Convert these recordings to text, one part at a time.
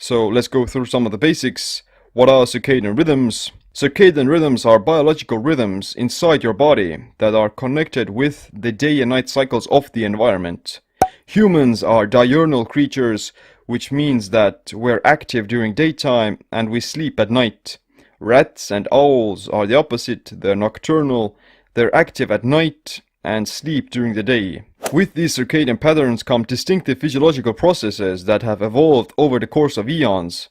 So let's go through some of the basics. What are circadian rhythms? Circadian rhythms are biological rhythms inside your body that are connected with the day and night cycles of the environment. Humans are diurnal creatures, which means that we're active during daytime and we sleep at night. Rats and owls are the opposite. They're nocturnal, they're active at night and sleep during the day. With these circadian patterns come distinctive physiological processes that have evolved over the course of eons.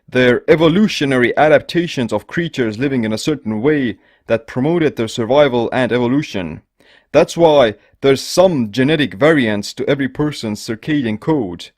They're evolutionary adaptations of creatures living in a certain way that promoted their survival and evolution. That's why there's some genetic variance to every person's circadian code.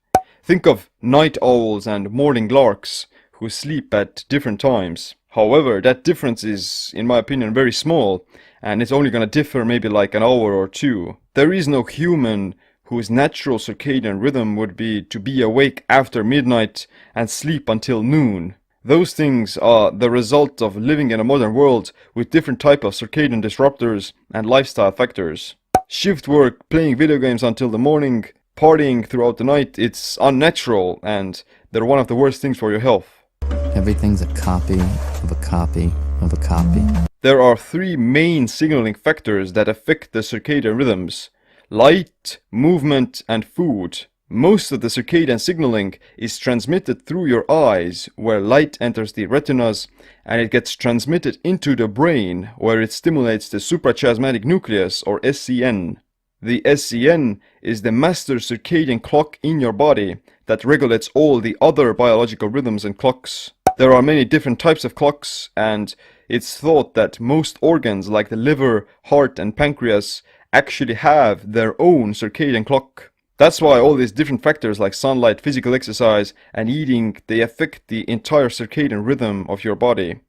Think of night owls and morning larks who sleep at different times. However, that difference is, in my opinion, very small, and it's only going to differ maybe like an hour or two. There is no human whose natural circadian rhythm would be to be awake after midnight and sleep until noon. Those things are the result of living in a modern world with different types of circadian disruptors and lifestyle factors. Shift work, playing video games until the morning, partying throughout the night, it's unnatural and they're one of the worst things for your health. Everything's a copy of a copy of a copy. There are three main signaling factors that affect the circadian rhythms: light, movement, and food. Most of the circadian signaling is transmitted through your eyes, where light enters the retinas, and it gets transmitted into the brain, where it stimulates the suprachiasmatic nucleus, or SCN. The SCN is the master circadian clock in your body that regulates all the other biological rhythms and clocks. There are many different types of clocks, and it's thought that most organs like the liver, heart, and pancreas actually have their own circadian clock. That's why all these different factors like sunlight, physical exercise, and eating, they affect the entire circadian rhythm of your body.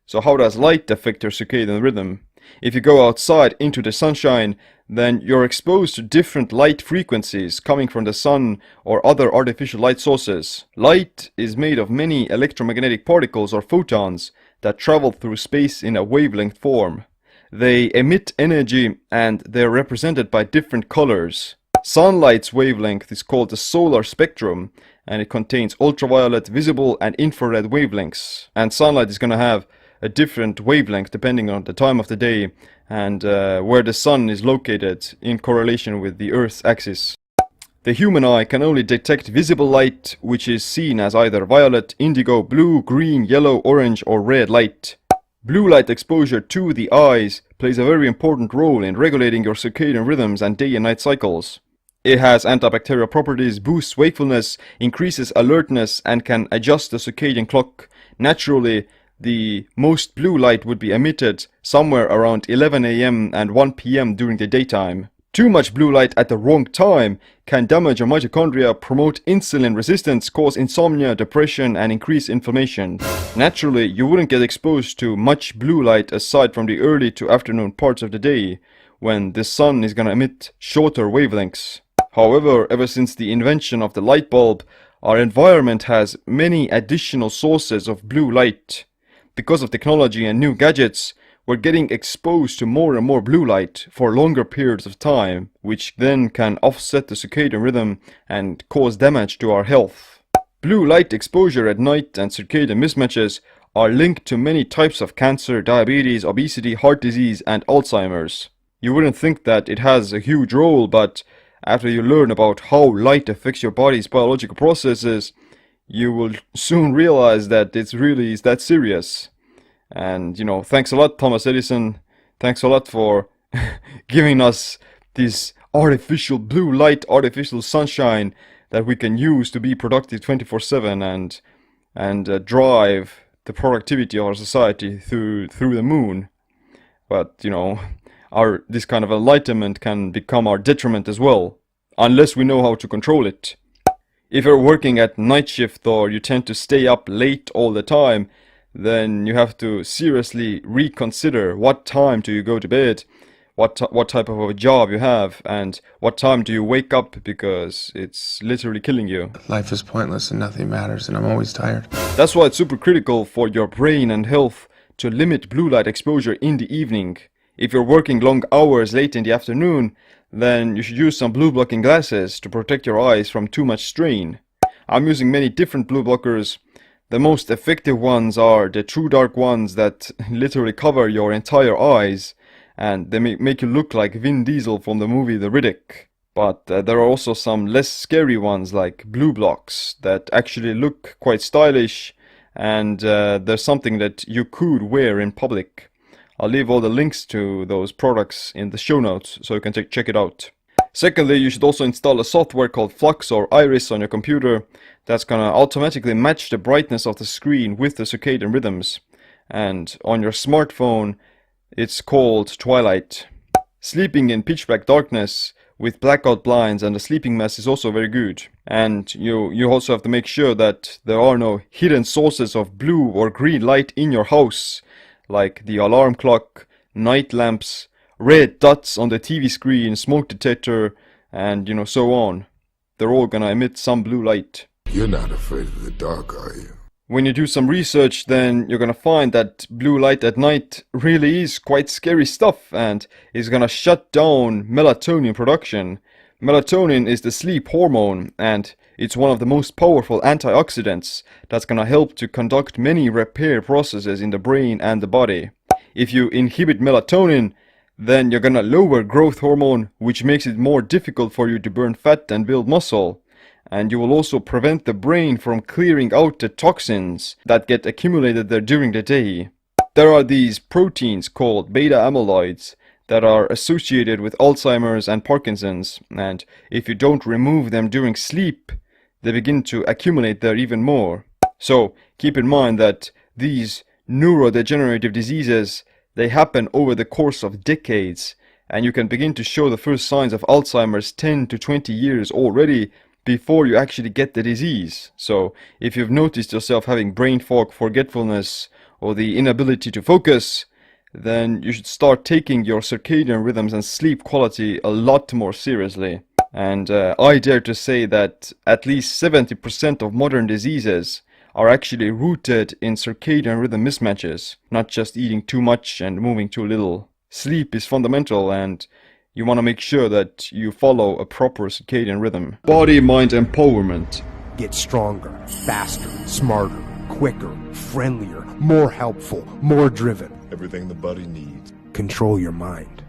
So how does light affect your circadian rhythm? If you go outside into the sunshine, then you're exposed to different light frequencies coming from the sun or other artificial light sources. Light is made of many electromagnetic particles or photons that travel through space in a wavelength form. They emit energy and they're represented by different colors. Sunlight's wavelength is called the solar spectrum, and it contains ultraviolet, visible, and infrared wavelengths. And sunlight is going to have a different wavelength depending on the time of the day and where the sun is located in correlation with the Earth's axis. The human eye can only detect visible light, which is seen as either violet, indigo, blue, green, yellow, orange, or red light. Blue light exposure to the eyes plays a very important role in regulating your circadian rhythms and day and night cycles. It has antibacterial properties, boosts wakefulness, increases alertness, and can adjust the circadian clock. Naturally, the most blue light would be emitted somewhere around 11 AM and 1 PM during the daytime. Too much blue light at the wrong time can damage your mitochondria, promote insulin resistance, cause insomnia, depression, and increase inflammation. Naturally, you wouldn't get exposed to much blue light aside from the early to afternoon parts of the day, when the sun is gonna emit shorter wavelengths. However, ever since the invention of the light bulb, our environment has many additional sources of blue light. Because of technology and new gadgets, we're getting exposed to more and more blue light for longer periods of time, which then can offset the circadian rhythm and cause damage to our health. Blue light exposure at night and circadian mismatches are linked to many types of cancer, diabetes, obesity, heart disease, and Alzheimer's. You wouldn't think that it has a huge role, but after you learn about how light affects your body's biological processes, you will soon realize that it really is that serious. And, thanks a lot, Thomas Edison. Thanks a lot for giving us this artificial blue light, artificial sunshine that we can use to be productive 24/7 and drive the productivity of our society through the moon. But, this kind of enlightenment can become our detriment as well, unless we know how to control it. If you're working at night shift or you tend to stay up late all the time, then you have to seriously reconsider what time do you go to bed, what type of a job you have, and what time do you wake up, because it's literally killing you. Life is pointless and nothing matters, and I'm always tired. That's why it's super critical for your brain and health to limit blue light exposure in the evening. If you're working long hours late in the afternoon, then you should use some blue blocking glasses to protect your eyes from too much strain. I'm using many different blue blockers. The most effective ones are the true dark ones that literally cover your entire eyes, and they make you look like Vin Diesel from the movie The Riddick. But there are also some less scary ones like blue blocks that actually look quite stylish, and there's something that you could wear in public. I'll leave all the links to those products in the show notes so you can check it out. Secondly, you should also install a software called Flux or Iris on your computer that's gonna automatically match the brightness of the screen with the circadian rhythms. And on your smartphone, it's called Twilight. Sleeping in pitch black darkness with blackout blinds and a sleeping mask is also very good. And you also have to make sure that there are no hidden sources of blue or green light in your house, like the alarm clock, night lamps, red dots on the TV screen, smoke detector, and so on. They're all gonna emit some blue light. You're not afraid of the dark, are you? When you do some research, then you're gonna find that blue light at night really is quite scary stuff and is gonna shut down melatonin production. Melatonin is the sleep hormone, and it's one of the most powerful antioxidants that's gonna help to conduct many repair processes in the brain and the body. If you inhibit melatonin, then you're gonna lower growth hormone, which makes it more difficult for you to burn fat and build muscle. And you will also prevent the brain from clearing out the toxins that get accumulated there during the day. There are these proteins called beta amyloids that are associated with Alzheimer's and Parkinson's, and if you don't remove them during sleep, they begin to accumulate there even more. So keep in mind that these neurodegenerative diseases, they happen over the course of decades, and you can begin to show the first signs of Alzheimer's 10 to 20 years already before you actually get the disease. So if you've noticed yourself having brain fog, forgetfulness, or the inability to focus, then you should start taking your circadian rhythms and sleep quality a lot more seriously. And I dare to say that at least 70% of modern diseases are actually rooted in circadian rhythm mismatches, not just eating too much and moving too little. Sleep is fundamental, and you want to make sure that you follow a proper circadian rhythm. Body-mind empowerment. Get stronger, faster, smarter, quicker, friendlier, more helpful, more driven. Everything the body needs. Control your mind.